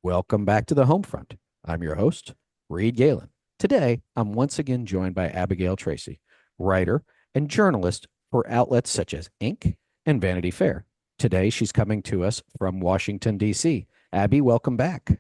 Welcome back to the home front. I'm your host, Reed Galen. Today, I'm once again joined by Abigail Tracy, writer and journalist for outlets such as Inc. and Vanity Fair. Today, she's coming to us from Washington, D.C. Abby, welcome back.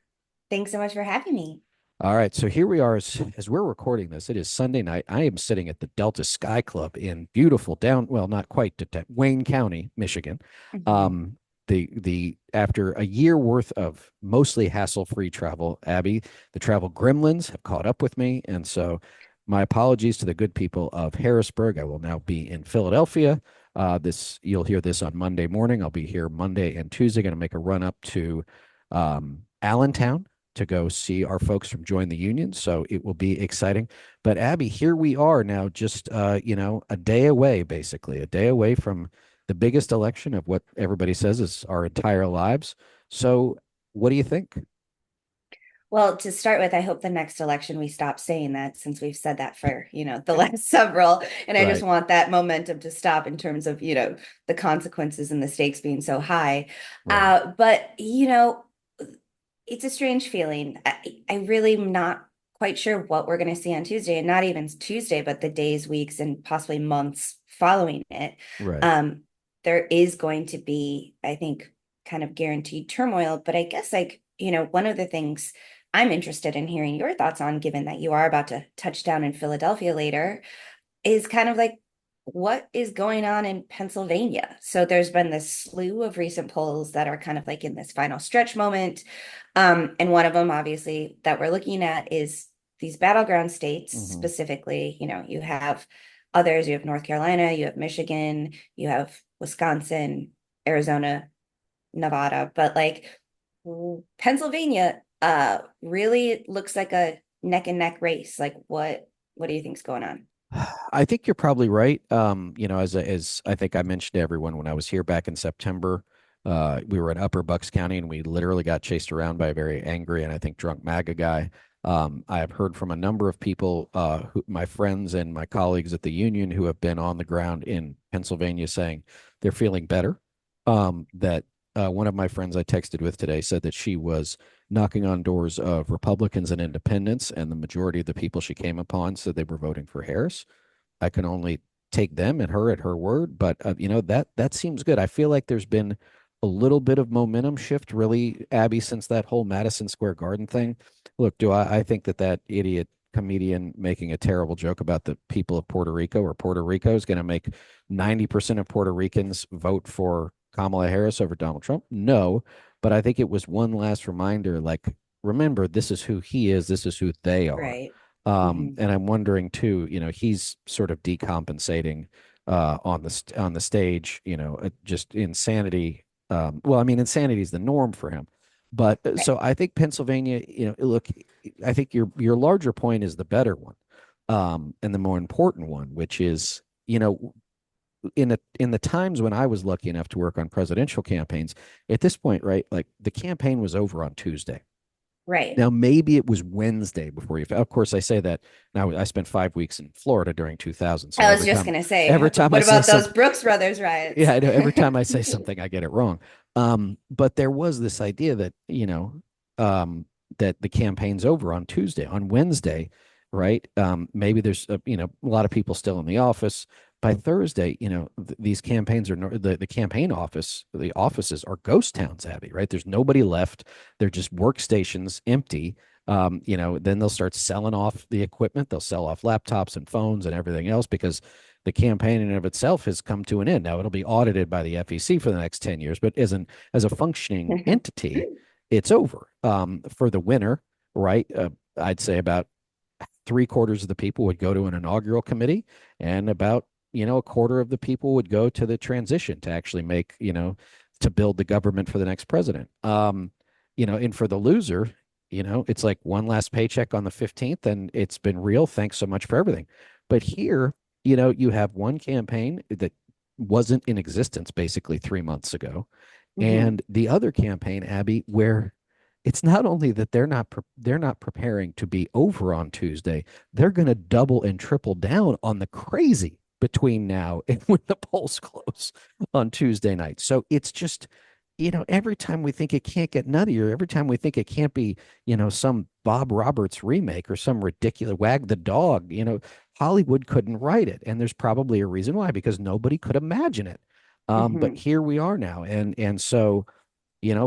Thanks so much for having me. All right, so here we are as we're recording this. It is Sunday night. I am sitting at the Delta Sky Club in beautiful well, not quite Wayne County, Michigan. Mhm. Um, the after a year worth of mostly hassle-free travel, Abby, the travel gremlins have caught up with me, and so my apologies to the good people of Harrisburg. I will now be in Philadelphia. This you'll hear this on Monday morning. I'll be here Monday and Tuesday. Going to make a run up to Allentown to go see our folks from Join the Union. So it will be exciting. But Abby, here we are now, just a day away, basically, a day away from the biggest election of what everybody says is our entire lives. So what do you think? Well, to start with, I hope the next election we stop saying that since we've said that for, the last several. And I just Right. want that momentum to stop in terms of, the consequences and the stakes being so high. Right. But, it's a strange feeling. I really am not quite sure what we're going to see on Tuesday, and not even Tuesday, but the days, weeks, and possibly months following it. Right. Um, there is going to be, I think, kind of guaranteed turmoil. But I guess, like, one of the things I'm interested in hearing your thoughts on, given that you are about to touch down in Philadelphia later, is kind of like what is going on in Pennsylvania. So there's been this slew of recent polls that are kind of like in this final stretch moment. And one of them, obviously, that we're looking at is these battleground states Hmm. specifically. You have others, you have North Carolina, you have Michigan, you have Wisconsin, Arizona, Nevada, but like Pennsylvania really looks like a neck and neck race. Like what do you think's going on? I think you're probably right. As I think I mentioned to everyone when I was here back in September, we were in Upper Bucks County and we literally got chased around by a very angry and I think drunk MAGA guy. I have heard from a number of people, my friends and my colleagues at the union who have been on the ground in Pennsylvania saying they're feeling better. That One of my friends I texted with today said that she was knocking on doors of Republicans and independents, and the majority of the people she came upon said they were voting for Harris. I can only take them and her at her word, but that seems good. I feel like there's been a little bit of momentum shift, really, Abby, since that whole Madison Square Garden thing. Look, do I think that idiot comedian making a terrible joke about the people of Puerto Rico or Puerto Rico is going to make 90% of Puerto Ricans vote for Kamala Harris over Donald Trump? No, but I think it was one last reminder, like, remember, this is who he is, this is who they are. Right. Hmm. And I'm wondering too, he's sort of decompensating on the stage, just insanity. Well, I mean, insanity is the norm for him. But Right. so I think Pennsylvania, look, I think your larger point is the better one, and the more important one, which is, in the times when I was lucky enough to work on presidential campaigns, at this point, right, like the campaign was over on Tuesday. Right. Now, maybe it was Wednesday before you. Of course, I say that now. I spent 5 weeks in Florida during 2000, so I was just gonna every say, time I what say about those something, Brooks Brothers yeah, riots? I know. Every time I say something, I get it wrong. But there was this idea that um, that the campaign's over on Tuesday, on Wednesday, right? Maybe there's a lot of people still in the office. By Thursday, these campaigns are the campaign office, the offices are ghost towns, Abby, right? There's nobody left. They're just workstations empty. Then they'll start selling off the equipment. They'll sell off laptops and phones and everything else because the campaign in and of itself has come to an end. Now it'll be audited by the FEC for the next 10 years, but as a functioning entity, it's over. For the winner, right? I'd say about three-quarters of the people would go to an inaugural committee, and about a quarter of the people would go to the transition to actually make to build the government for the next president. And for the loser, it's like one last paycheck on the 15th, and it's been real. Thanks so much for everything. But here, you have one campaign that wasn't in existence basically 3 months ago, Hmm. and the other campaign, Abby, where it's not only that they're not preparing to be over on Tuesday, they're going to double and triple down on the crazy between now and when the polls close on Tuesday night. So it's just every time we think it can't get nuttier, every time we think it can't be, some Bob Roberts remake or some ridiculous Wag the Dog, Hollywood couldn't write it. And there's probably a reason why, because nobody could imagine it. But Hmm. here we are now. And so,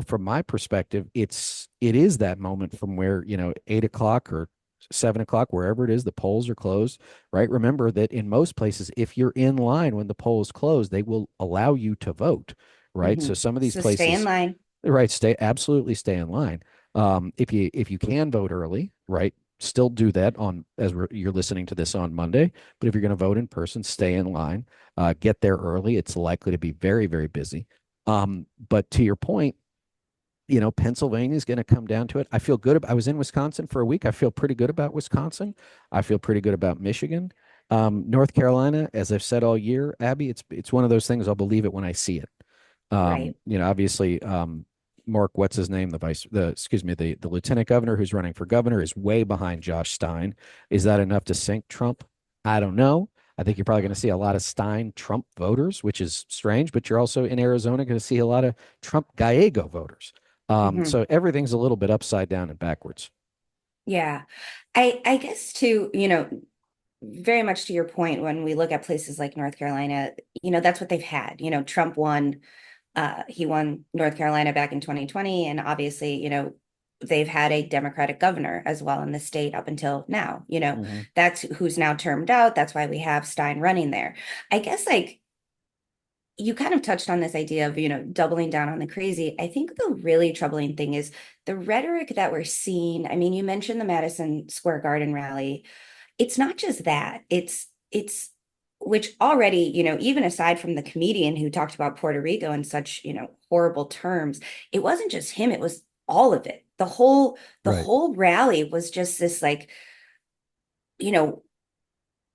from my perspective, it is that moment from where, 8 o'clock or 7 o'clock, wherever it is, the polls are closed, right? Remember that in most places, if you're in line when the polls close, they will allow you to vote, right? Hmm. So some of these So stay in places, line. right, absolutely stay in line. If you can vote early, right, still do that on as you're listening to this on Monday. But if you're going to vote in person, stay in line, get there early. It's likely to be very, very busy. But to your point, Pennsylvania is going to come down to it. I feel good. I was in Wisconsin for a week. I feel pretty good about Wisconsin. I feel pretty good about Michigan. North Carolina, as I've said all year, Abby, it's one of those things I'll believe it when I see it. Right. Obviously, Mark, what's his name? Excuse me, the lieutenant governor who's running for governor is way behind Josh Stein. Is that enough to sink Trump? I don't know. I think you're probably going to see a lot of Stein Trump voters, which is strange, but you're also in Arizona going to see a lot of Trump Gallego voters. Hmm. So everything's a little bit upside down and backwards. Yeah. I guess too, very much to your point, when we look at places like North Carolina, that's what they've had. Trump won, he won North Carolina back in 2020. And obviously, they've had a Democratic governor as well in the state up until now. Hmm. That's who's now termed out. That's why we have Stein running there. I guess like you kind of touched on this idea of, doubling down on the crazy. I think the really troubling thing is the rhetoric that we're seeing. I mean, you mentioned the Madison Square Garden rally. It's not just that. It's which already, even aside from the comedian who talked about Puerto Rico in such, horrible terms, it wasn't just him, it was all of it. The Right. whole rally was just this like, you know,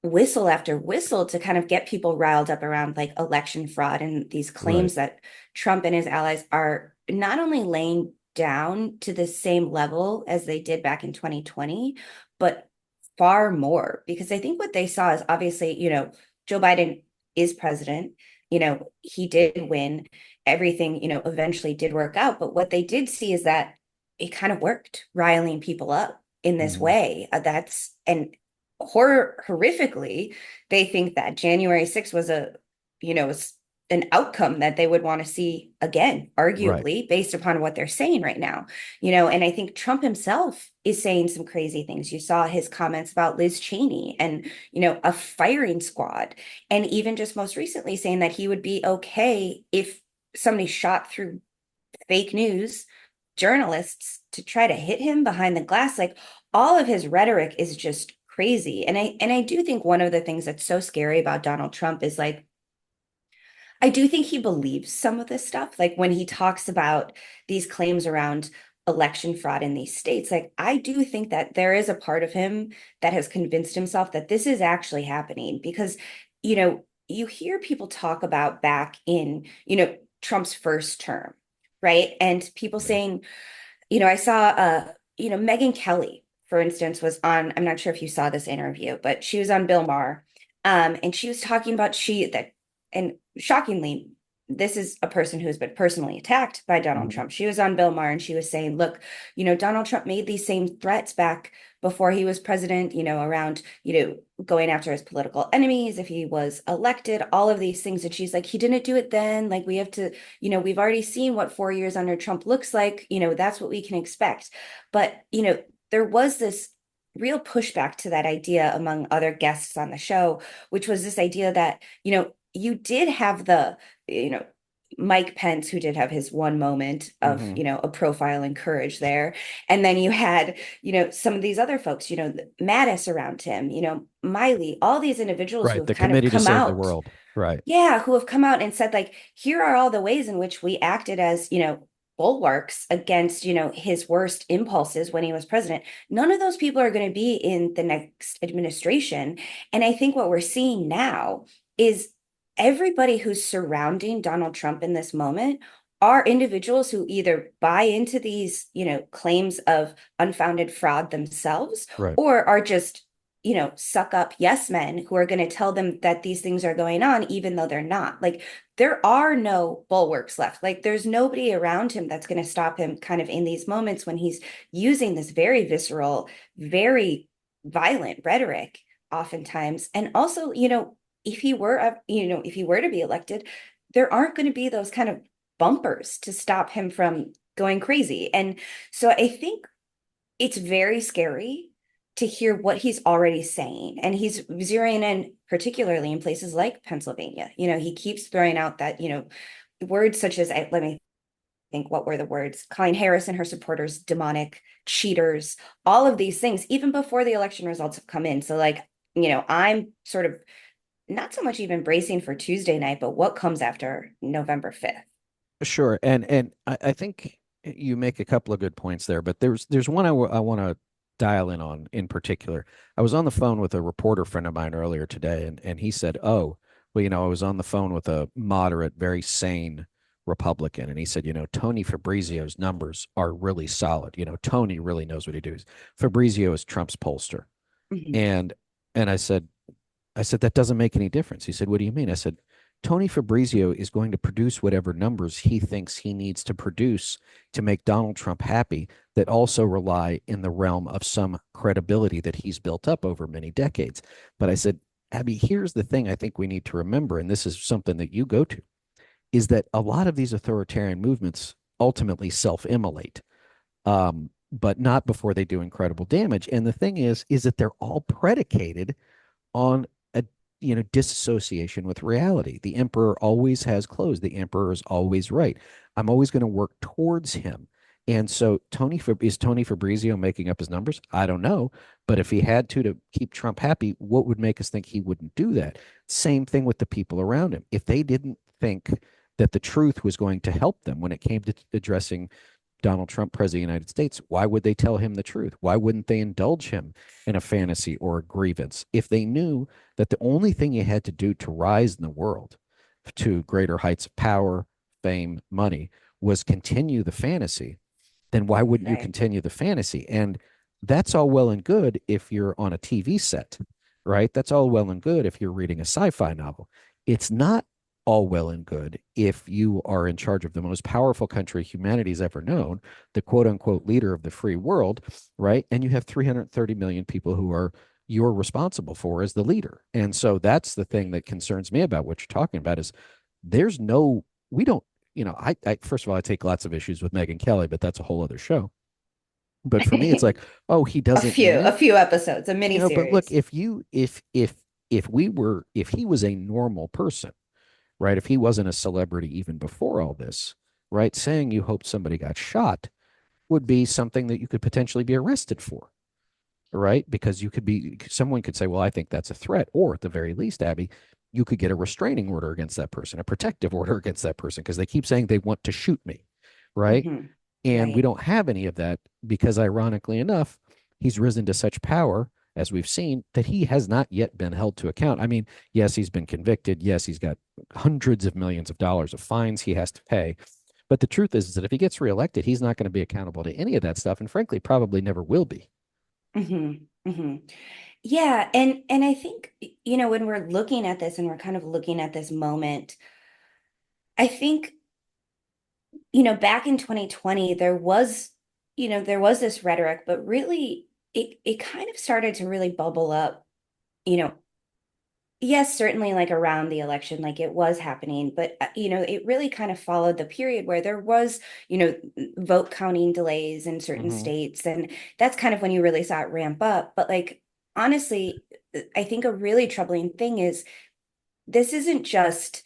whistle after whistle to kind of get people riled up around like election fraud and these Right. claims that Trump and his allies are not only laying down to the same level as they did back in 2020, but far more. Because I think what they saw is obviously, Joe Biden is president, he did win, everything, eventually did work out. But what they did see is that it kind of worked, riling people up in this Hmm. way. And horrifically, they think that January 6th was an outcome that they would want to see again, Right. arguably, based upon what they're saying right now. And I think Trump himself is saying some crazy things. You saw his comments about Liz Cheney and, a firing squad. And even just most recently saying that he would be okay if somebody shot through fake news journalists to try to hit him behind the glass. Like all of his rhetoric is just crazy. And I do think one of the things that's so scary about Donald Trump is like I do think he believes some of this stuff. Like when he talks about these claims around election fraud in these states, like I do think that there is a part of him that has convinced himself that this is actually happening because, you hear people talk about back in, Trump's first term, right? And people Yeah. saying, I saw Megyn Kelly, for instance, was on, I'm not sure if you saw this interview, but she was on Bill Maher. And she was talking about and shockingly, this is a person who has been personally attacked by Donald Hmm. Trump. She was on Bill Maher and she was saying, look, Donald Trump made these same threats back before he was president, around, going after his political enemies if he was elected, all of these things. And she's like, he didn't do it then. Like we have to, we've already seen what 4 years under Trump looks like. That's what we can expect. But, there was this real pushback to that idea among other guests on the show, which was this idea that, you did have you know, Mike Pence, who did have his one moment of, Hmm. a profile in courage there. And then you had, some of these other folks, Mattis around him, Miley, all these individuals who Right. have The kind of committee to come save the out. world. Right. Yeah, who have come out and said, like, here are all the ways in which we acted as, bulwarks against, his worst impulses when he was president. None of those people are going to be in the next administration. And I think what we're seeing now is everybody who's surrounding Donald Trump in this moment are individuals who either buy into these, claims of unfounded fraud themselves Right. or are just suck up yes men who are going to tell them that these things are going on, even though they're not. Like, there are no bulwarks left. Like, there's nobody around him that's going to stop him kind of in these moments when he's using this very visceral, very violent rhetoric oftentimes. And also, if he were to be elected, there aren't going to be those kind of bumpers to stop him from going crazy. And so I think it's very scary to hear what he's already saying. And he's zeroing in, particularly in places like Pennsylvania. He keeps throwing out that, words such as, let me think, what were the words? Colleen Harris and her supporters, demonic, cheaters, all of these things, even before the election results have come in. So, like, I'm sort of not so much even bracing for Tuesday night, but what comes after November 5th. Sure, and I think you make a couple of good points there, but there's one I want to dial in on in particular. I was on the phone with a reporter friend of mine earlier today, and he said, "Oh, well, I was on the phone with a moderate, very sane Republican, and he said, Tony Fabrizio's numbers are really solid. Tony really knows what he does. Fabrizio is Trump's pollster." Mhm. And I said, that doesn't make any difference. He said, what do you mean? I said, Tony Fabrizio is going to produce whatever numbers he thinks he needs to produce to make Donald Trump happy, that also rely in the realm of some credibility that he's built up over many decades. But I said, Abby, here's the thing I think we need to remember, and this is something that you go to, is that a lot of these authoritarian movements ultimately self-immolate, but not before they do incredible damage. And the thing is that they're all predicated on a disassociation with reality. The emperor always has clothes. The emperor is always right. I'm always going to work towards him. And so Tony Fabrizio making up his numbers? I don't know. But if he had to keep Trump happy, what would make us think he wouldn't do that? Same thing with the people around him. If they didn't think that the truth was going to help them when it came to addressing Donald Trump, president of the United States, why would they tell him the truth? Why wouldn't they indulge him in a fantasy or a grievance if they knew that the only thing you had to do to rise in the world to greater heights of power, fame, money was continue the fantasy? Then why wouldn't you Right. continue the fantasy? And that's all well and good if you're on a TV set, right? That's all well and good if you're reading a sci-fi novel. It's not all well and good if you are in charge of the most powerful country humanity's ever known, the quote unquote leader of the free world, right? And you have 330 million people who are you're responsible for as the leader. And so that's the thing that concerns me about what you're talking about is there's no, we don't, I first of all, I take lots of issues with Megyn Kelly, but that's a whole other show. But for me, it's like, oh, he A doesn't few, mean a it, few episodes, a mini but look, series. if he was a normal person, right? If he wasn't a celebrity even before all this, right? Saying you hoped somebody got shot would be something that you could potentially be arrested for, right? Because someone could say, well, I think that's a threat. Or at the very least, Abby, you could get a restraining order against that person, a protective order against that person, because they keep saying they want to shoot me, right? Hmm. And we Right. don't have any of that because, ironically enough, he's risen to such power, as we've seen, that he has not yet been held to account. I mean, yes, he's been convicted. Yes, he's got hundreds of millions of dollars of fines he has to pay. But the truth is that if he gets reelected, he's not going to be accountable to any of that stuff. And frankly, probably never will be. Hmm. Hmm. Yeah, and I think, when we're looking at this and we're kind of looking at this moment, I think, back in 2020, there was this rhetoric, but really it kind of started to really bubble up, you know, yes, certainly like around the election, like it was happening, but it really kind of followed the period where there was, vote counting delays in certain Mm-hmm. states, and that's kind of when you really saw it ramp up. But like honestly, I think a really troubling thing is this isn't just,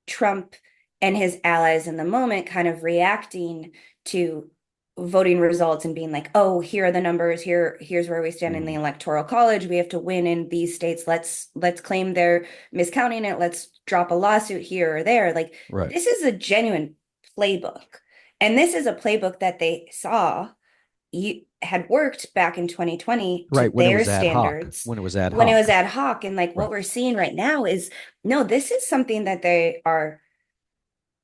Trump and his allies in the moment kind of reacting to voting results and being like, oh, here are the numbers, here's where we stand in the Mm-hmm. electoral college. We have to win in these states. Let's claim they're miscounting it. Let's drop a lawsuit here or there. Like, Right. this is a genuine playbook. And this is a playbook that they saw you had worked back in 2020 to Right. When it their was ad hoc. standards When it was ad when it was hoc. ad hoc. And like what Right. we're seeing right now is no, this is something that they are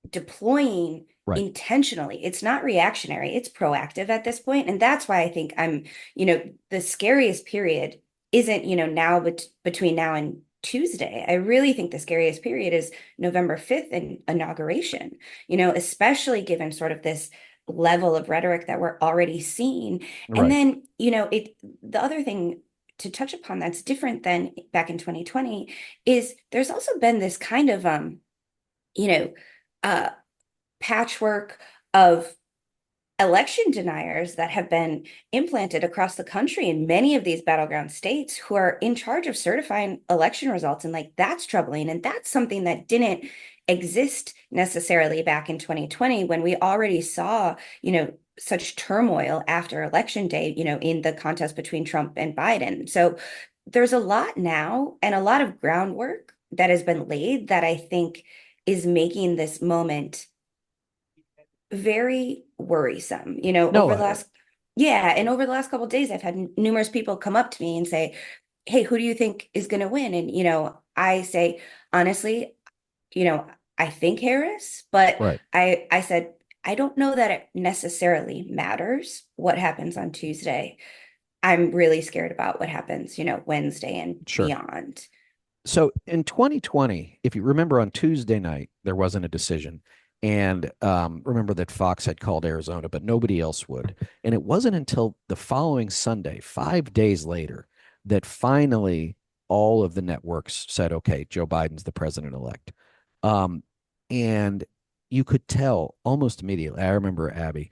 deploying Right. intentionally. It's not reactionary, it's proactive at this point. And that's why I think the scariest period isn't, now between now and Tuesday. I really think the scariest period is November 5th and inauguration, especially given sort of this level of rhetoric that we're already seeing. And Right. then, the other thing to touch upon that's different than back in 2020 is there's also been this kind of you know, uh patchwork of election deniers that have been implanted across the country in many of these battleground states who are in charge of certifying election results. And like that's troubling. And that's something that didn't exist necessarily back in 2020 when we already saw, such turmoil after election day, in the contest between Trump and Biden. So there's a lot now and a lot of groundwork that has been laid that I think is making this moment very worrisome, No, over the last, yeah, and over the last couple of days, I've had numerous people come up to me and say, "Hey, who do you think is going to win?" And, I say, honestly, you know, I think Harris, but right. I said, I don't know that it necessarily matters what happens on Tuesday. I'm really scared about what happens, Wednesday and Sure. beyond. So in 2020, if you remember on Tuesday night, there wasn't a decision. And remember that Fox had called Arizona, but nobody else would. And it wasn't until the following Sunday, 5 days later, that finally all of the networks said, okay, Joe Biden's the president elect. Um, and you could tell almost immediately. I remember Abby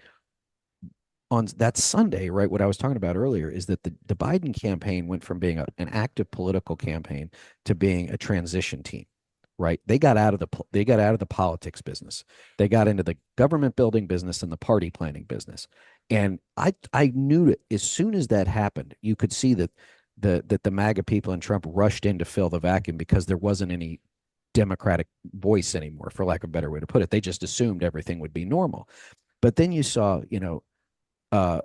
on that Sunday, right? What I was talking about earlier is that the Biden campaign went from being an active political campaign to being a transition team, right? They got out of the politics business. They got into the government building business and the party planning business. And I knew that as soon as that happened, you could see that the MAGA people and Trump rushed in to fill the vacuum because there wasn't any Democratic voice anymore, for lack of a better way to put it. They just assumed everything would be normal. But then you saw, uh,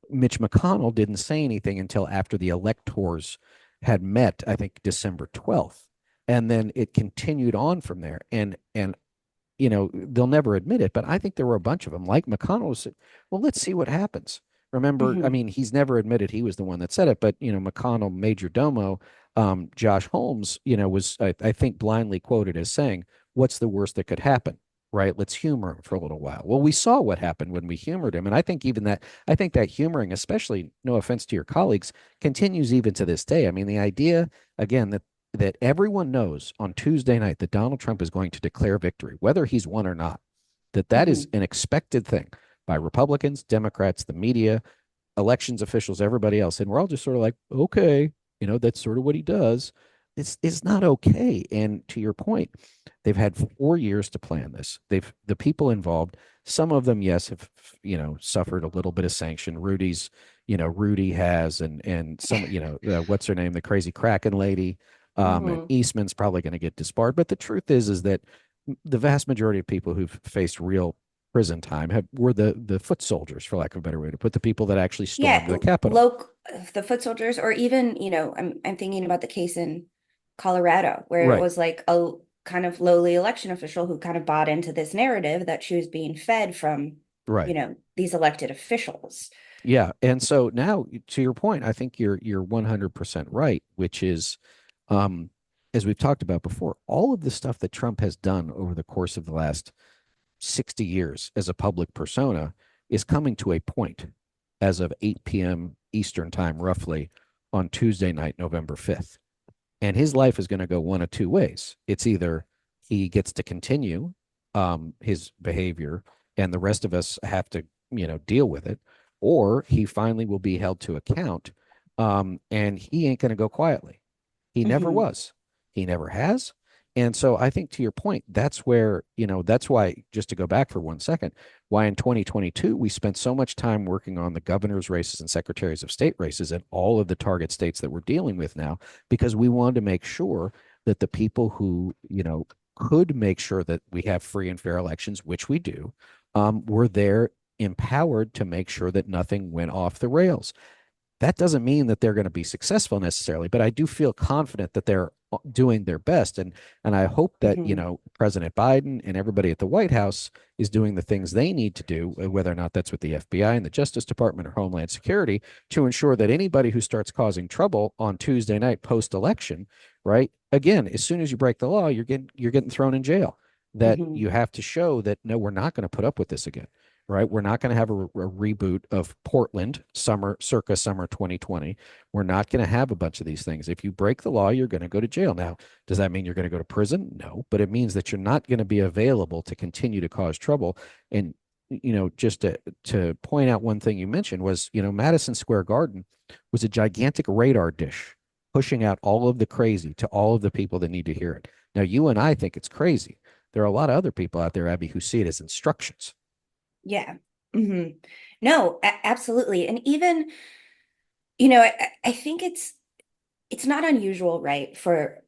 Mitch McConnell didn't say anything until after the electors had met, I think December 12th. And then it continued on from there. And they'll never admit it, but I think there were a bunch of them, like McConnell said, well, let's see what happens. Remember, I Mhm. mean, he's never admitted he was the one that said it, but McConnell, Major Domo, Josh Holmes, was I think blindly quoted as saying, "What's the worst that could happen?" Right? Let's humor him for a little while. Well, we saw what happened when we humored him, and I think that humoring, especially no offense to your colleagues, continues even to this day. I mean, the idea again that everyone knows on Tuesday night that Donald Trump is going to declare victory, whether he's won or not, that is Mhm. an expected thing by Republicans, Democrats, the media, elections officials, everybody else. And we're all just sort of like, okay, that's sort of what he does. It's not okay. And to your point, they've had 4 years to plan this. The people involved, some of them, yes, have suffered a little bit of sanction. Rudy has, and some, what's her name, the crazy Kraken lady, and Mhm. Eastman's probably going to get disbarred. But the truth is that the vast majority of people who've faced real prison time were the foot soldiers, for lack of a better way to put, the people that actually Yeah, stormed the Capitol. local the foot soldiers, or even, I'm thinking about the case in Colorado where it Right, was like a kind of lowly election official who kind of bought into this narrative that she was being fed from, right. these elected officials. Yeah. And so now, to your point, I think you're 100% right, which is, um, as we've talked about before, all of the stuff that Trump has done over the course of the last 60 years as a public persona is coming to a point as of 8 p.m. Eastern time, roughly on Tuesday night, November 5th. And his life is going to go one of two ways. It's either he gets to continue his behavior and the rest of us have to, deal with it, or he finally will be held to account, and he ain't going to go quietly. He never Hmm. was. He never has. And so I think to your point, that's where, that's why, just to go back for 1 second, why in 2022 we spent so much time working on the governor's races and secretaries of state races and all of the target states that we're dealing with now, because we wanted to make sure that the people who, could make sure that we have free and fair elections, which we do, were there empowered to make sure that nothing went off the rails. That doesn't mean that they're going to be successful necessarily, but I do feel confident that they're doing their best. And I hope that, Hmm. President Biden and everybody at the White House is doing the things they need to do, whether or not that's with the FBI and the Justice Department or Homeland Security, to ensure that anybody who starts causing trouble on Tuesday night post-election, right? Again, as soon as you break the law, you're getting thrown in jail. That Hmm. you have to show that no, we're not going to put up with this again, right? We're not going to have a reboot of Portland circa summer 2020. We're not going to have a bunch of these things. If you break the law, you're going to go to jail. Now, does that mean you're going to go to prison? No, but it means that you're not going to be available to continue to cause trouble. And just to point out one thing you mentioned was, Madison Square Garden was a gigantic radar dish pushing out all of the crazy to all of the people that need to hear it. Now, you and I think it's crazy. There are a lot of other people out there, Abby, who see it as instructions. Yeah. Hmm. No, absolutely. And even, I think it's not unusual, right, for,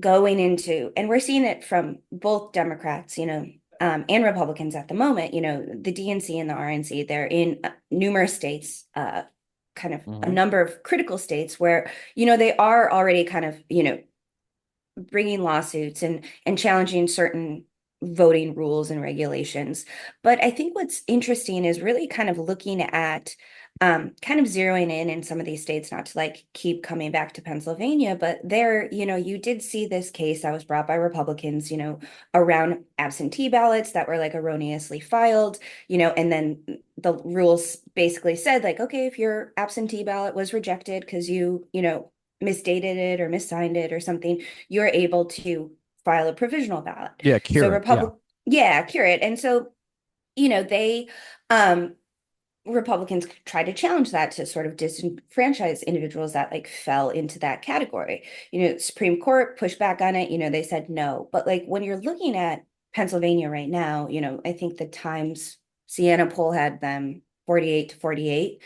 going into, and we're seeing it from both Democrats, and Republicans at the moment, the DNC and the RNC, they're in numerous states, kind of a Mm-hmm. number of critical states where, they are already kind of, bringing lawsuits and challenging certain voting rules and regulations. But I think what's interesting is really kind of looking at kind of zeroing in some of these states, not to like keep coming back to Pennsylvania, but there, you did see this case that was brought by Republicans, around absentee ballots that were like erroneously filed, and then the rules basically said like, okay, if your absentee ballot was rejected because you misdated it or missigned it or something, you're able to file a provisional ballot. Yeah, So cure it. Yeah. Republic, yeah, cure it. And so, they um Republicans tried to challenge that to sort of disenfranchise individuals that like fell into that category. Supreme Court pushed back on it, they said no. But like when you're looking at Pennsylvania right now, I think the Times Siena poll had them 48 to 48.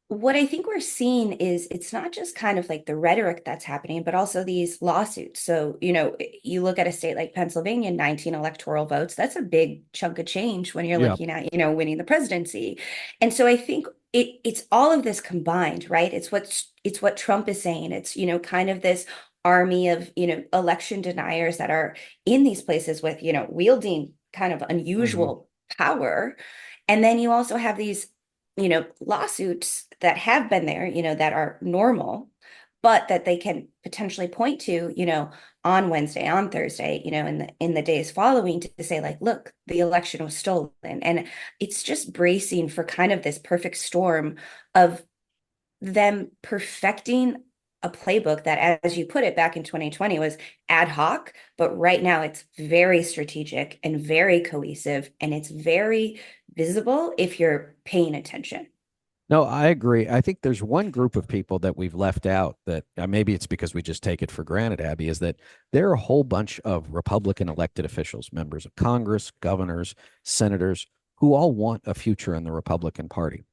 What I think we're seeing is it's not just kind of like the rhetoric that's happening, but also these lawsuits. So, you look at a state like Pennsylvania, 19 electoral votes, that's a big chunk of change when you're Yeah. looking at, winning the presidency. And so I think it's all of this combined, right? It's what Trump is saying. It's, kind of this army of, election deniers that are in these places with, wielding kind of Mm-hmm. unusual power. And then you also have these lawsuits that have been there, that are normal, but that they can potentially point to, on Wednesday, on Thursday, in the days following to say like, look, the election was stolen. And it's just bracing for kind of this perfect storm of them perfecting a playbook that, as you put it back in 2020, was ad hoc, but right now it's very strategic and very cohesive, and it's very visible if you're paying attention. No, I agree. I think there's one group of people that we've left out that maybe it's because we just take it for granted, Abby, is that there are a whole bunch of Republican elected officials, members of Congress, governors, senators, who all want a future in the Republican Party.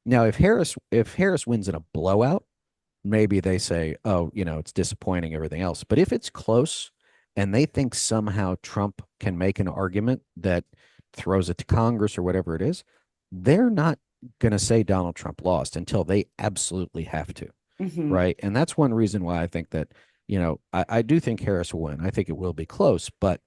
Now, if Harris wins in a blowout, maybe they say, oh, it's disappointing, everything else. But if it's close and they think somehow Trump can make an argument that throws it to Congress or whatever it is, they're not going to say Donald Trump lost until they absolutely have to. Hmm. Right. And that's one reason why I think that, I do think Harris will win. I think it will be close. But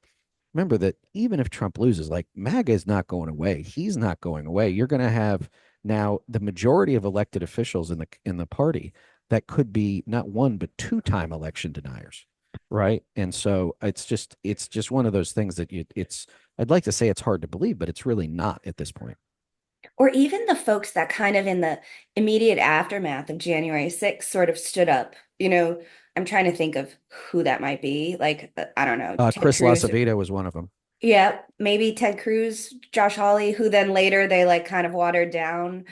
remember that even if Trump loses, like MAGA is not going away. He's not going away. You're going to have now the majority of elected officials in the party that could be not one but two-time election deniers, right? And so it's just one of those things that it's I'd like to say it's hard to believe, but it's really not at this point. Or even the folks that kind of in the immediate aftermath of January 6th sort of stood up. I'm trying to think of who that might be. Like, I don't know, Ted Chris Cruz. Lasavita was one of them. Yeah, maybe Ted Cruz, Josh Hawley, who then later they like kind of watered down,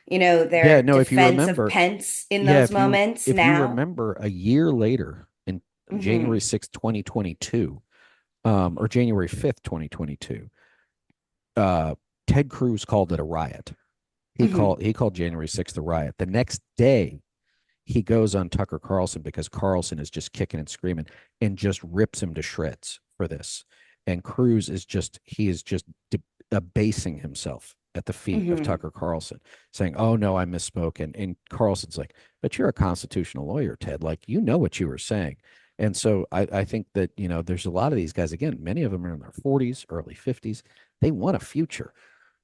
Yeah, their no, if you defense of remember, Pence in yeah, those if you moments if you now. remember a year later in Hmm. January 6th, 2022, or January 5th, 2022, uh, Ted Cruz called it a riot. He Hmm. called he called January 6th a riot. The next day, he goes on Tucker Carlson because Carlson is just kicking and screaming and just rips him to shreds for this. And Cruz is just he is just abasing himself at the feet of Hmm. Tucker Carlson, saying, "Oh no, I misspoke." And Carlson's like, "But you're a constitutional lawyer, Ted. Like you know what you were saying." And so I think that there's a lot of these guys. Again, many of them are in their 40s, early 50s. They want a future,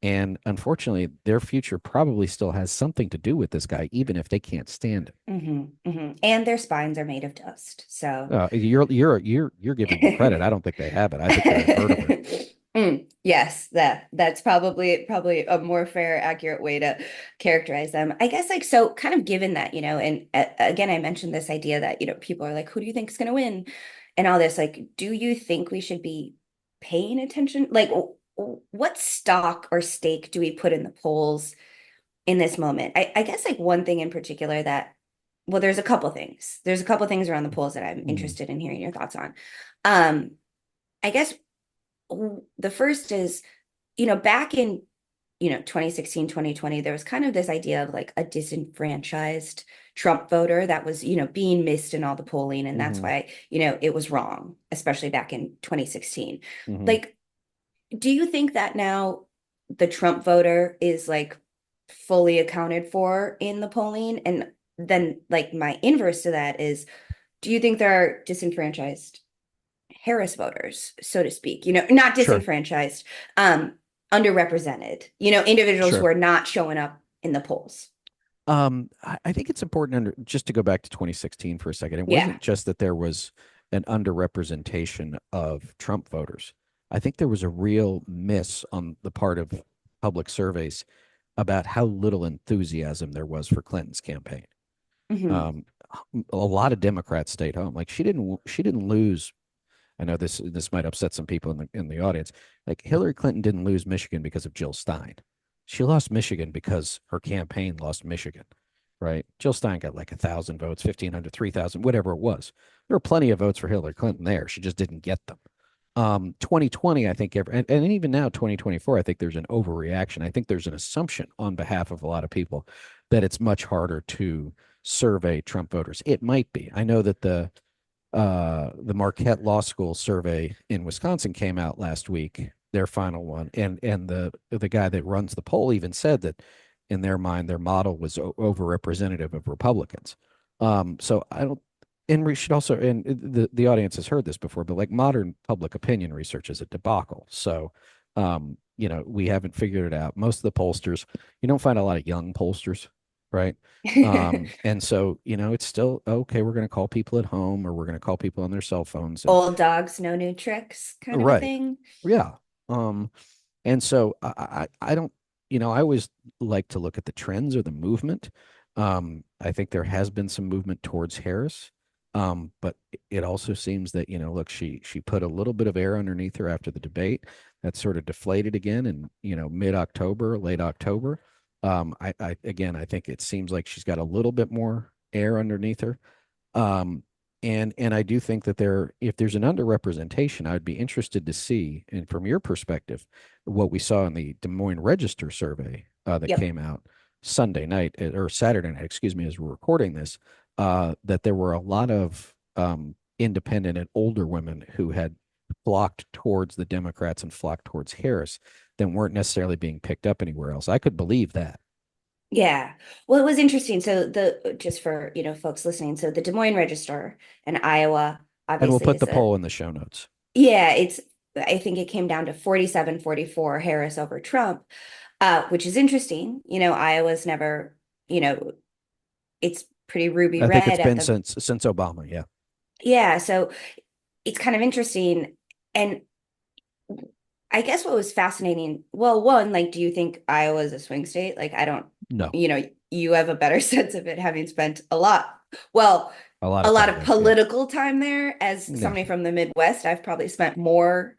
and unfortunately, their future probably still has something to do with this guy, even if they can't stand Hmm. Hmm. And their spines are made of dust. So it. You're giving them credit. I don't think they have it. I think they're invertebrate. Yes, that's probably a more fair, accurate way to characterize them. I guess like so kind of given that, and again, I mentioned this idea that, people are like, who do you think is going to win? And all this, like, do you think we should be paying attention? Like, what stock or stake do we put in the polls in this moment? I guess like one thing in particular that, well, there's a couple things. There's a couple things around the polls that I'm Mm, interested in hearing your thoughts on. Um, I guess the first is, back in, 2016, 2020, there was kind of this idea of like a disenfranchised Trump voter that was, being missed in all the polling. And that's hmm why, it was wrong, especially back in 2016. hmm Like, do you think that now the Trump voter is like fully accounted for in the polling? And then, like, my inverse to that is, do you think there are disenfranchised Harris voters, so to speak, not Sure, disenfranchised, um, underrepresented, individuals who sure. are not showing up in the polls? I think it's important just to go back to 2016 for a second. It Yeah. wasn't just that there was an underrepresentation of Trump voters. I think there was a real miss on the part of public surveys about how little enthusiasm there was for Clinton's campaign. Hmm. Um, a lot of Democrats stayed home. Like she didn't lose. I know this might upset some people in the audience. Like Hillary Clinton didn't lose Michigan because of Jill Stein. She lost Michigan because her campaign lost Michigan, right? Jill Stein got like 1,000 votes, 1,500, 3,000, whatever it was. There were plenty of votes for Hillary Clinton there. She just didn't get them. 2020, I think, and even now, 2024, I think there's an overreaction. I think there's an assumption on behalf of a lot of people that it's much harder to survey Trump voters. It might be. I know that the Marquette Law School survey in Wisconsin came out last week, their final one, and the guy that runs the poll even said that in their mind their model was overrepresentative of Republicans. So I don't. And we should also, and the audience has heard this before, but like modern public opinion research is a debacle. So, we haven't figured it out. Most of the pollsters, you don't find a lot of young pollsters, right? And so, it's still okay. We're going to call people at home or we're going to call people on their cell phones. And Old dogs, no new tricks kind of a right. thing. Yeah. And so I don't, I always like to look at the trends or the movement. I think there has been some movement towards Harris. But it also seems that, look, she put a little bit of air underneath her after the debate that sort of deflated again in, mid-October, late October. I think it seems like she's got a little bit more air underneath her. Um, and I do think that if there's an underrepresentation, I'd be interested to see, and from your perspective, what we saw in the Des Moines Register survey that Yep. came out Sunday night or Saturday night, excuse me, as we're recording this, that there were a lot of independent and older women who had flocked towards the Democrats and flocked towards Harris that weren't necessarily being picked up anywhere else. I could believe that. Yeah. Well, it was interesting. So just for, folks listening, so the Des Moines Register in Iowa And we'll obviously put is the a, poll in the show notes. yeah, I think it came down to 47-44 Harris over Trump, which is interesting. Iowa's never, you know, it's pretty ruby I think it's red at been the, since Obama. Yeah. yeah. So it's kind of interesting. And I guess what was fascinating, well, one, like, do you think Iowa is a swing state? Like, I don't, No, you have a better sense of it having spent well, a lot a of lot time of there. Yeah. political time there. As Yeah. somebody from the Midwest, I've probably spent more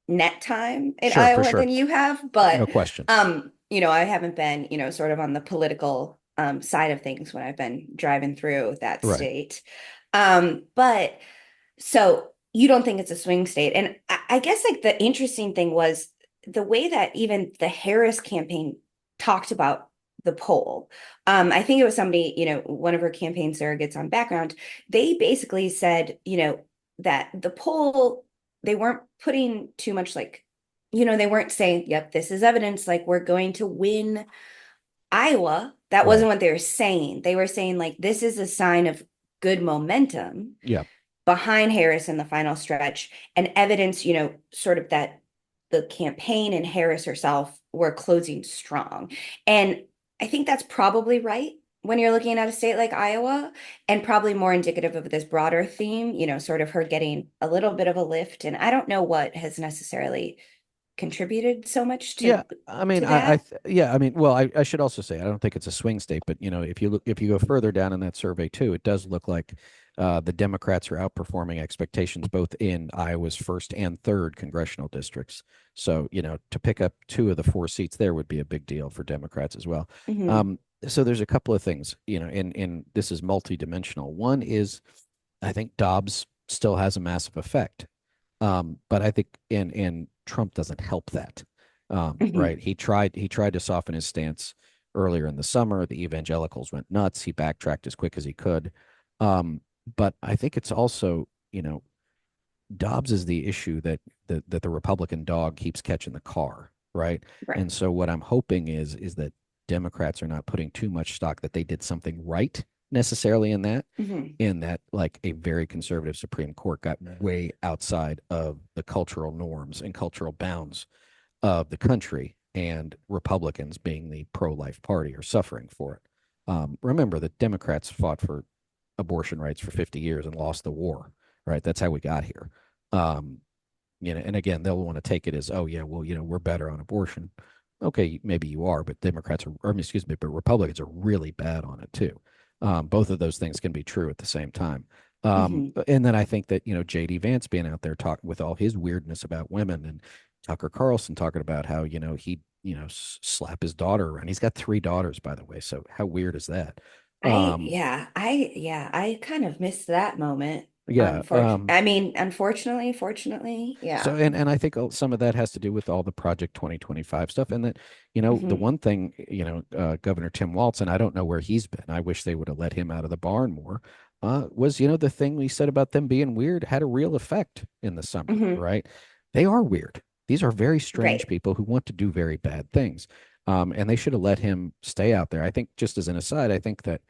net time in Sure, for Iowa sure. than you have, No but question. I haven't been, sort of on the political side of things when I've been driving through that Right. state. But so you don't think it's a swing state. And I guess like the interesting thing was the way that even the Harris campaign talked about the poll. I think it was somebody, one of her campaign surrogates on background. They basically said, that the poll, they weren't putting too much like they weren't saying, yep, this is evidence, like we're going to win Iowa. That wasn't Right. what they were saying. They were saying, like, this is a sign of good momentum Yeah. behind Harris in the final stretch and evidence, sort of that the campaign and Harris herself were closing strong. And I think that's probably right when you're looking at a state like Iowa, and probably more indicative of this broader theme, sort of her getting a little bit of a lift. And I don't know what has necessarily contributed so much Yeah, to I mean, to that. yeah, I mean, well, I should also say I don't think it's a swing state, but if you go further down in that survey too, it does look like the Democrats are outperforming expectations both in Iowa's first and third congressional districts. So, to pick up two of the four seats there would be a big deal for Democrats as well. Hmm. So there's a couple of things, in this is multidimensional. One is I think Dobbs still has a massive effect. But I think and Trump doesn't help that. Right. Hmm. He tried to soften his stance earlier in the summer. The evangelicals went nuts. He backtracked as quick as he could. But I think it's also, Dobbs is the issue that the Republican dog keeps catching the car, right? Right. And so what I'm hoping is that Democrats are not putting too much stock that they did something right necessarily Hmm. in that like a very conservative Supreme Court got way outside of the cultural norms and cultural bounds of the country, and Republicans, being the pro-life party, are suffering for it. Remember that Democrats fought for abortion rights for 50 years and lost the war, right? That's how we got here. Um, and again, they'll want to take it as, oh yeah, well, we're better on abortion. Okay, maybe you are, but Democrats are, or excuse me, but Republicans are really bad on it too. Both of those things can be true at the same time. Hmm. And then I think that JD Vance being out there talking with all his weirdness about women, and Tucker Carlson talking about how he slap his daughter around. He's got three daughters, by the way. So how weird is that? Um, I kind of missed that moment. yeah. I mean, unfortunately, fortunately, So, yeah. and I think some of that has to do with all the Project 2025 stuff, and that the Hmm. one thing Governor Tim Walz, and I don't know where he's been. I wish they would have let him out of the barn more. Was the thing we said about them being weird had a real effect in the summer, Hmm. right? They are weird. These are very strange Right. people who want to do very bad things, and they should have let him stay out there. I think, just as an aside, I think that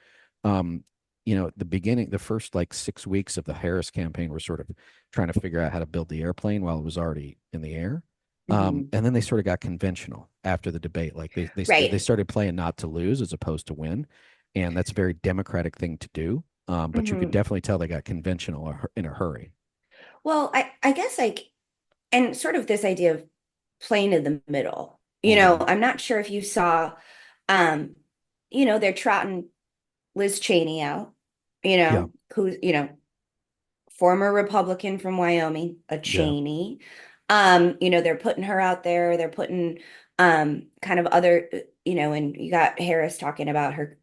um, the first like 6 weeks of the Harris campaign were sort of trying to figure out how to build the airplane while it was already in the air. Hmm. And then they sort of got conventional after the debate. Like they Right. started playing not to lose as opposed to win, and that's a very democratic thing to do. But you could Hmm. definitely tell they got conventional in a hurry. Well, I guess, like, and sort of this idea of playing in the middle. Mm-hmm. I'm not sure if you saw, um, they're trotting Liz Cheney out, Yeah, who's, former Republican from Wyoming, a yeah, Cheney. They're putting her out there. They're putting kind of other, and you got Harris talking about her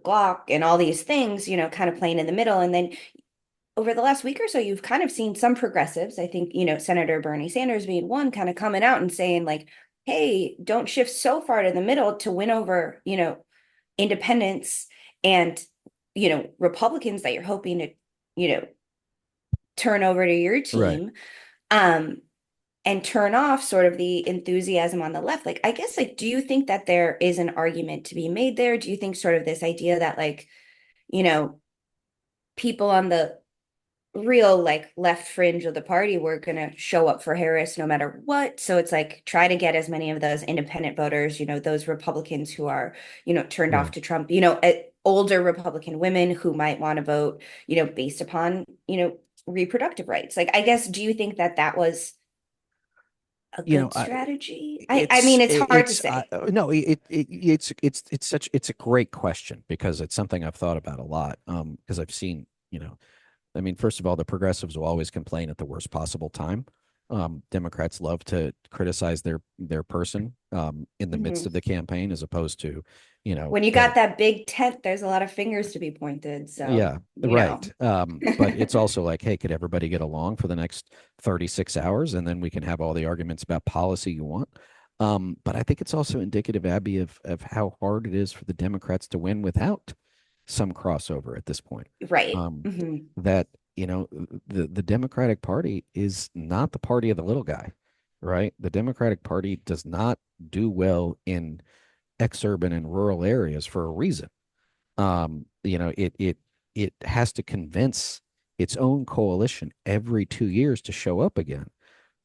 Glock and all these things, kind of playing in the middle. And then over the last week or so, you've kind of seen some progressives, I think, Senator Bernie Sanders being one, kind of coming out and saying, like, hey, don't shift so far to the middle to win over, independents and, Republicans that you're hoping to, you know, turn over to your right. team. Um, and turn off sort of the enthusiasm on the left. Like, I guess, like, do you think that there is an argument to be made there? Do you think sort of this idea that, like, you know, people on the real, like, left fringe of the party were going to show up for Harris no matter what? So it's like try to get as many of those independent voters, those Republicans who are, turned Yeah. off to Trump, older Republican women who might want to vote, based upon, reproductive rights. Like, I guess, do you think that that was a You know, good strategy? I it's mean, it's hard to it's say. no, it's a great question because it's something I've thought about a lot. Because I've seen, I mean, first of all, the progressives will always complain at the worst possible time. Democrats love to criticize their person in the midst of Mhm. the campaign, as opposed to, When you hey, got that big tent, there's a lot of fingers to be pointed. So, yeah, right. But it's also like, hey, could everybody get along for the next 36 hours, and then we can have all the arguments about policy you want. But I think it's also indicative, Abby, of how hard it is for the Democrats to win without some crossover at this point. Right. Um, Hmm. that the Democratic Party is not the party of the little guy. right? The Democratic Party does not do well in exurban and rural areas for a reason. It has to convince its own coalition every 2 years to show up again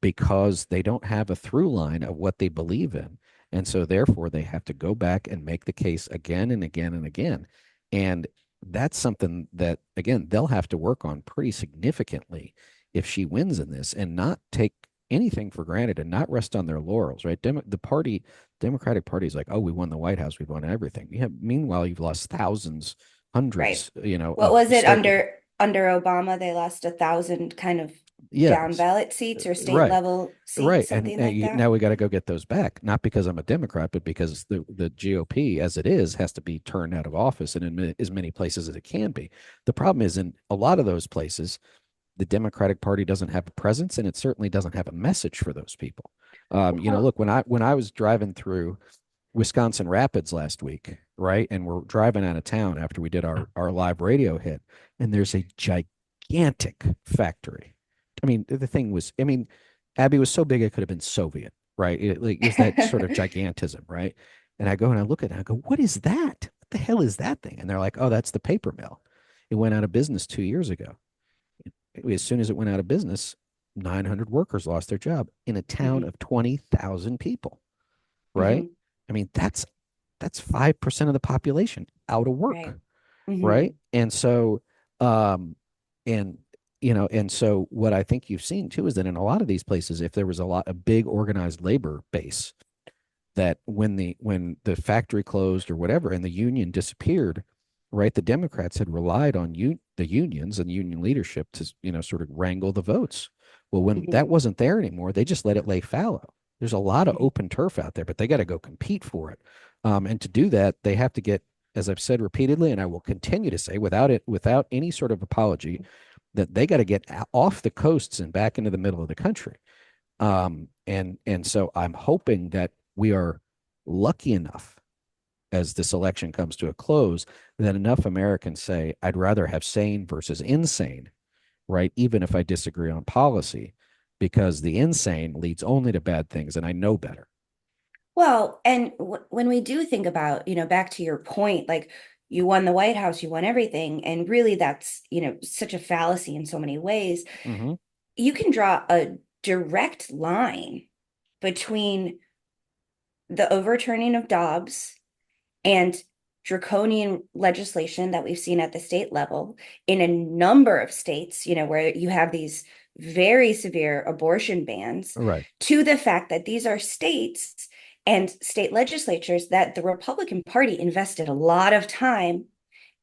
because they don't have a through line of what they believe in. And so therefore they have to go back and make the case again and again and again. And that's something that again they'll have to work on pretty significantly if she wins in this and not take anything for granted and not rest on their laurels, right? The party, Democratic Party is like, oh, we won the White House, we've won everything. Yeah, meanwhile, you've lost thousands, Right. hundreds, What of was it state. under Obama? They lost 1,000 kind of down Yes, ballot seats or state right. level Right. seats, And something like that. now we got to go get those back, not because I'm a Democrat, but because the GOP, as it is, has to be turned out of office and in as many places as it can be. The problem is in a lot of those places, the Democratic Party doesn't have a presence, and it certainly doesn't have a message for those people. Well, Look, when I was driving through Wisconsin Rapids last week, right, and we're driving out of town after we did our live radio hit, and there's a gigantic factory. I mean, the thing was, I mean, Abby was so big it could have been Soviet, right? Is that sort of gigantism, right? And I go and I look at it and I go, what is that? What the hell is that thing? And they're like, oh, that's the paper mill. It went out of business 2 years ago. As soon as it went out of business, 900 workers lost their job in a town hmm of 20,000 people, right? hmm I mean, that's 5% of the population out of right. work, hmm right? And so, um, and and so what I think you've seen too is that in a lot of these places, if there was a big organized labor base, that when the factory closed or whatever and the union disappeared, right, the Democrats had relied on the unions and union leadership to sort of wrangle the votes. Well, when hmm that wasn't there anymore, they just let it lay fallow. There's a lot of hmm open turf out there, but they got to go compete for it. And to do that, they have to get, as I've said repeatedly, and I will continue to say without any sort of apology, that they got to get off the coasts and back into the middle of the country. And so I'm hoping that we are lucky enough as this election comes to a close that enough Americans say, I'd rather have sane versus insane, right? Even if I disagree on policy, because the insane leads only to bad things, and I know better. Well, and when we do think about, back to your point, like you won the White House, you won everything, and really that's, such a fallacy in so many ways. Mm-hmm. You can draw a direct line between the overturning of Dobbs and draconian legislation that we've seen at the state level in a number of states, where you have these very severe abortion bans, Right, to the fact that these are states and state legislatures that the Republican Party invested a lot of time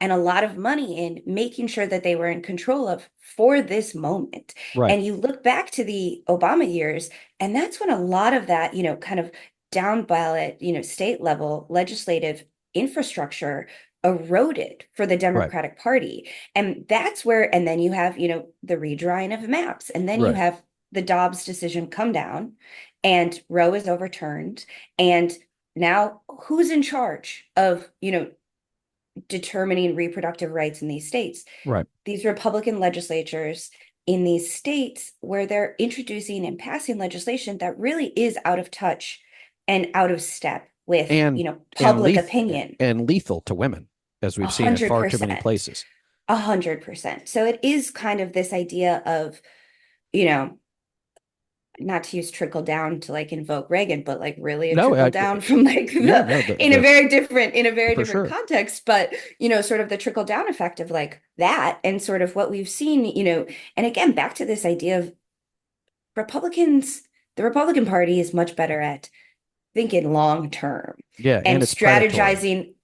and a lot of money in making sure that they were in control of for this moment. right, And you look back to the Obama years, and that's when a lot of that, kind of down ballot, state level legislative infrastructure eroded for the right, Democratic Party. And that's where, and then you have, the redrawing of maps, and then you right, have the Dobbs decision come down, and Roe is overturned. And now who's in charge of, determining reproductive rights in these states? right. These Republican legislatures in these states where they're introducing and passing legislation that really is out of touch and out of step with, And and public opinion. lethal to women, as A we've seen in hundred far too many percent. places. 100%. So it is kind of this idea of, you know, not to use trickle down to like invoke Reagan, but like really a No, trickle down from like yeah, the no, in a very for different sure. context, but sort of the trickle down effect of like that and sort of what we've seen, and again, back to this idea of Republicans, the Republican Party is much better at thinking long term Yeah, and and it's predatory. strategizing.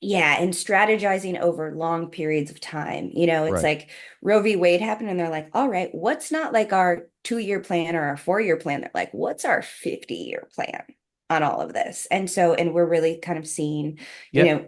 Yeah, and strategizing over long periods of time. It's Right. like Roe v. Wade happened, and they're like, all right, what's not like our 2 year plan or our 4 year plan? They're like, what's our 50-year plan on all of this? And so, and we're really kind of seeing, you Yep. know,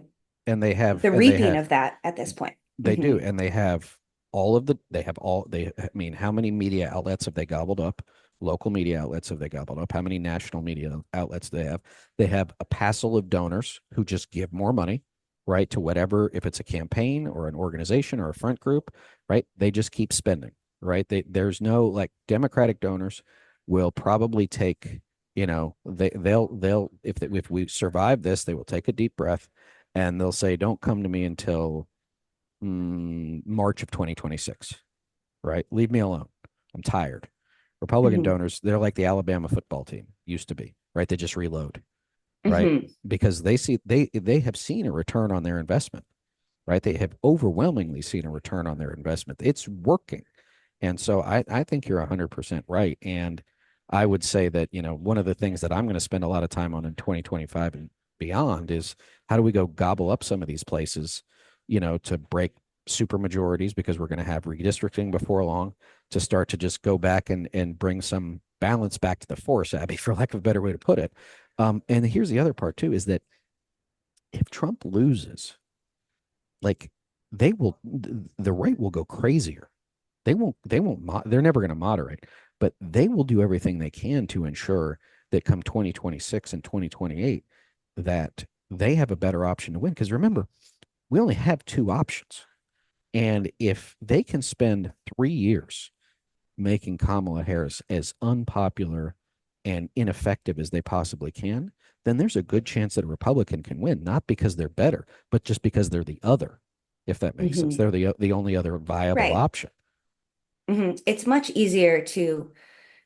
And they have, the reaping of that at this point. they do, Mhm. and they have all of the, they have all, I mean, how many media outlets have they gobbled up? Local media outlets have they gobbled up? How many national media outlets do they have? They have a passel of donors who just give more money, right, to whatever, if it's a campaign or an organization or a front group, right? They just keep spending, right? There's no like Democratic donors. will probably take, they'll if we survive this, they will take a deep breath and they'll say, don't come to me until March of 2026, right? Leave me alone. I'm tired. Republican Hmm. donors, they're like the Alabama football team used to be, right? They just reload, right? Hmm. Because they have seen a return on their investment, right? They have overwhelmingly seen a return on their investment. It's working. And so I think you're 100% right. And I would say that, one of the things that I'm going to spend a lot of time on in 2025 and beyond is how do we go gobble up some of these places, to break super majorities because we're going to have redistricting before long, to start to just go back and bring some balance back to the force, Abby, for lack of a better way to put it. And here's the other part too, is that if Trump loses, like the right will go crazier. They're never going to moderate, but they will do everything they can to ensure that come 2026 and 2028 that they have a better option to win. Because remember, we only have two options. And if they can spend 3 years making Kamala Harris as unpopular and ineffective as they possibly can, then there's a good chance that a Republican can win, not because they're better, but just because they're the other, if that makes sense. Hmm. They're the only other viable Right. option. It's much easier to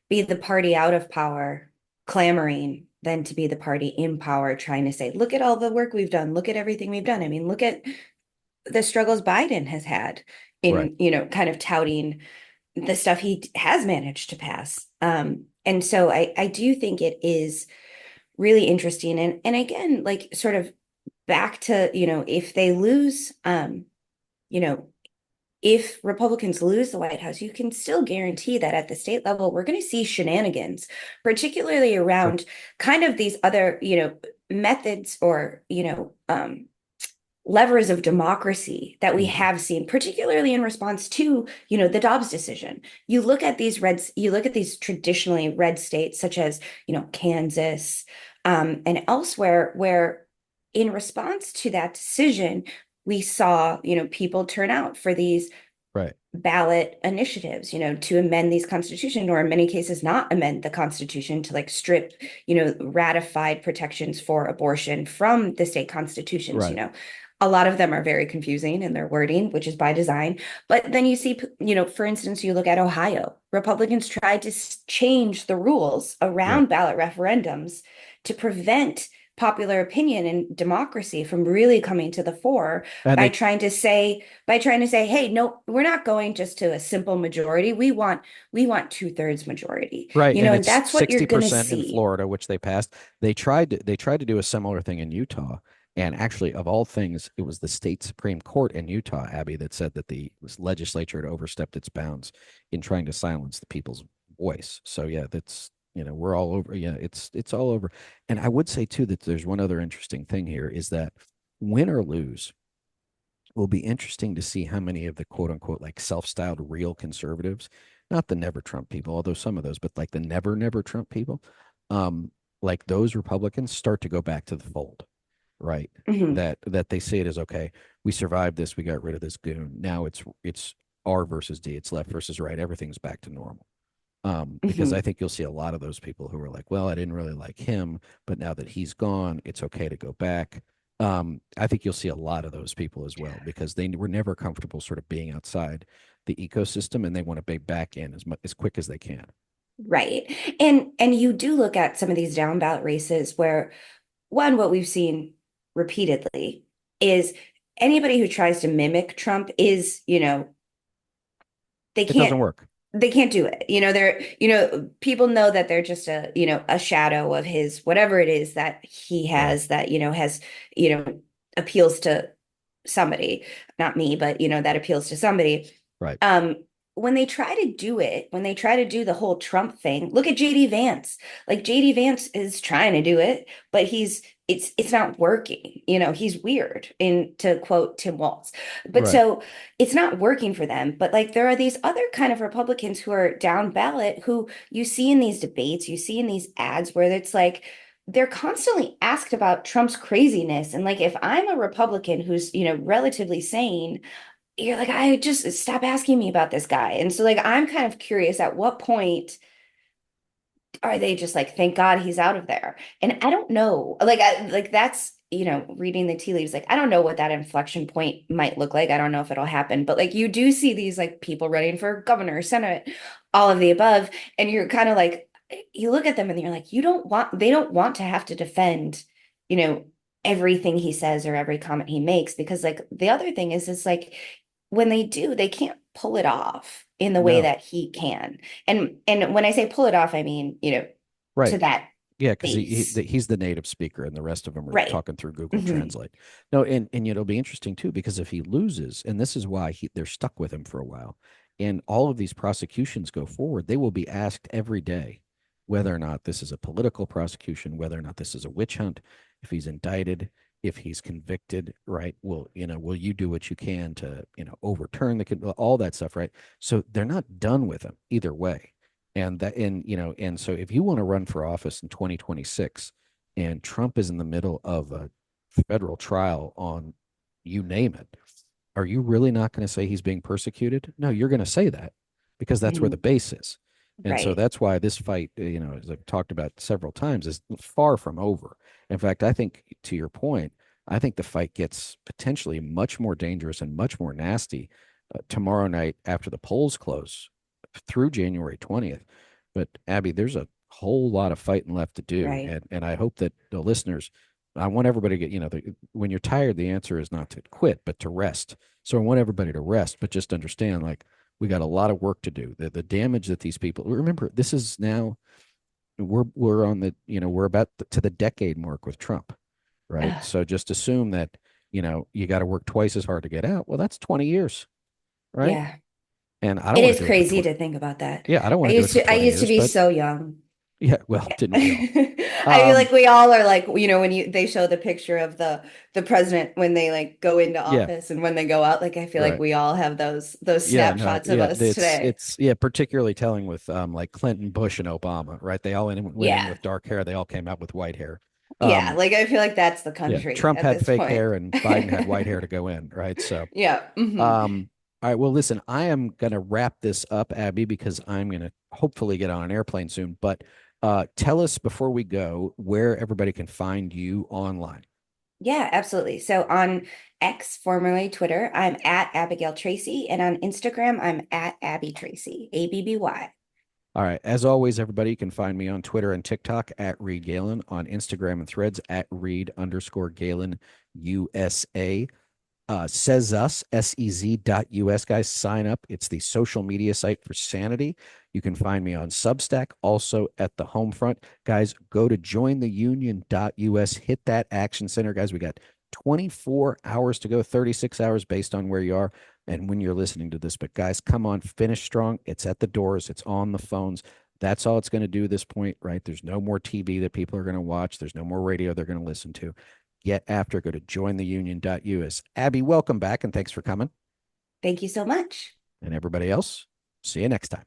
be the party out of power clamoring than to be the party in power trying to say, look at all the work we've done, look at everything we've done. I mean, look at the struggles Biden has had Right. in, kind of touting the stuff he has managed to pass. And so I do think it is really interesting. And again, like sort of back to, if they lose, you know, if Republicans lose the White House, you can still guarantee that at the state level, we're going to see shenanigans, particularly Sure. around kind of these other, methods or, levers of democracy that we Mm-hmm. have seen, particularly in response to, the Dobbs decision. You look at these traditionally red states, such as, Kansas, and elsewhere, where in response to that decision, we saw, people turn out for these Right. ballot initiatives, to amend these constitution, or in many cases not amend the constitution to like strip, ratified protections for abortion from the state constitutions, Right. a lot of them are very confusing in their wording, which is by design. But then you see, for instance, you look at Ohio. Republicans tried to change the rules Right. around ballot referendums to prevent popular opinion and democracy from really coming to the fore And by they trying to say, hey, no, we're not going just to a simple majority. We want two-thirds majority. right, and And it's that's what you're going to 60% in see. Florida, which they passed. They tried to do a similar thing in Utah. And actually, of all things, it was the state Supreme Court in Utah, Abby, that said that the legislature had overstepped its bounds in trying to silence the people's voice. So yeah, that's we're all over. Yeah, it's all over. And I would say too that there's one other interesting thing here is that win or lose, will be interesting to see how many of the quote unquote like self-styled real conservatives, not the never Trump people, although some of those, but like the never Trump people, um, like those Republicans start to go back to the fold, right? Mhm. That they see it as okay, we survived this, we got rid of this goon. Now it's R versus D, it's left versus right, everything's back to normal. Because I Mhm. think you'll see a lot of those people who are like, well, I didn't really like him, but now that he's gone, it's okay to go back. I think you'll see a lot of those people as well because they were never comfortable sort of being outside the ecosystem and they want to be back in as quick as they can. Right. And you do look at some of these down ballot races where one, what we've seen repeatedly is anybody who tries to mimic Trump is, they It doesn't can't work. they can't do it. People know that they're just a shadow of his whatever it is that he Right. has that, you know, appeals to somebody, not me, but that appeals to somebody. Right. Um, when they try to do it, when they try to do the whole Trump thing, look at JD Vance. Like JD Vance is trying to do it, but it's not working. He's weird, in to quote Tim Walz. But Right. so it's not working for them. But like there are these other kind of Republicans who are down ballot who you see in these debates, you see in these ads where it's like they're constantly asked about Trump's craziness. And like if I'm a Republican who's, relatively sane, you're like, I just stop asking me about this guy. And so like I'm kind of curious at what point are they just like, thank God he's out of there? And I don't know. Like that's, reading the tea leaves, like I don't know what that inflection point might look like. I don't know if it'll happen, but like you do see these like people running for governor, senate, all of the above, and you're kind of like you look at them and you're like, they don't want to have to defend, you know, everything he says or every comment he makes, because like the other thing is like when they do, they can't pull it off in the way No. that he can. And when I say pull it off, I mean, to Right. that Yeah, because base. he's the native speaker, and the rest of them are Right. talking through Google Hmm. Translate. No, and it'll be interesting too, because if he loses, and this is why they're stuck with him for a while, and all of these prosecutions go forward, they will be asked every day whether or not this is a political prosecution, whether or not this is a witch hunt, if he's indicted, if he's convicted, right? Will you do what you can to, overturn all that stuff, right? So they're not done with him either way. And so if you want to run for office in 2026 and Trump is in the middle of a federal trial on, you name it, are you really not going to say he's being persecuted? No, you're going to say that because that's where the Hmm. base is. And so Right. that's why this fight, as I've talked about several times, is far from over. In fact, I think, to your point, I think the fight gets potentially much more dangerous and much more nasty tomorrow night after the polls close through January 20th. But Abby, there's a whole lot of fighting left to do. Right. And I hope that the listeners, I want everybody to get, when you're tired, the answer is not to quit, but to rest. So I want everybody to rest, but just understand, like, we got a lot of work to do. The damage that these people, remember, this is now, we're on the, we're about to the decade mark with Trump, right? Ugh, So just assume that, you got to work twice as hard to get out. Well, that's 20 years, right? yeah. And I don't It want to is do it for crazy 20. to think about that. Yeah, I don't want to do it for I 20 used to years, be but so young. yeah, well, didn't we all? I feel Um, like we all are like, when they show the picture of the president when they like go into yeah, office and when they go out, like I feel like right. we all have those Yeah, no, snapshots of yeah, us today. it's yeah, particularly telling with like Clinton, Bush, and Obama, right? They all went in Yeah. with dark hair. They all came out with white hair. Yeah, Um, like I feel like that's the yeah, country Trump at had this fake point. hair and Biden had white hair to go in, right? So, Yeah. Hmm. um, all right, well, listen, I am gonna wrap this up, Abby, because I'm gonna hopefully get on an airplane soon. But tell us before we go where everybody can find you online. Yeah, absolutely. So on X, formerly Twitter, I'm at Abigail Tracy, and on Instagram, I'm at Abby Tracy, ABBY. All right. As always, everybody, you can find me on Twitter and TikTok at Reed Galen, on Instagram and threads at Reed_Galen USA. Says us, SEZ.us, guys. Sign up. It's the social media site for sanity. You can find me on Substack, also at the home front. Guys, go to jointheunion.us, hit that action center. Guys, we got 24 hours to go, 36 hours based on where you are and when you're listening to this. But guys, come on, finish strong. It's at the doors, it's on the phones. That's all it's going to do at this point, right? There's no more TV that people are going to watch. There's no more radio they're going to listen to. Get after, go to jointheunion.us. Abby, welcome back and thanks for coming. Thank you so much. And everybody else, see you next time.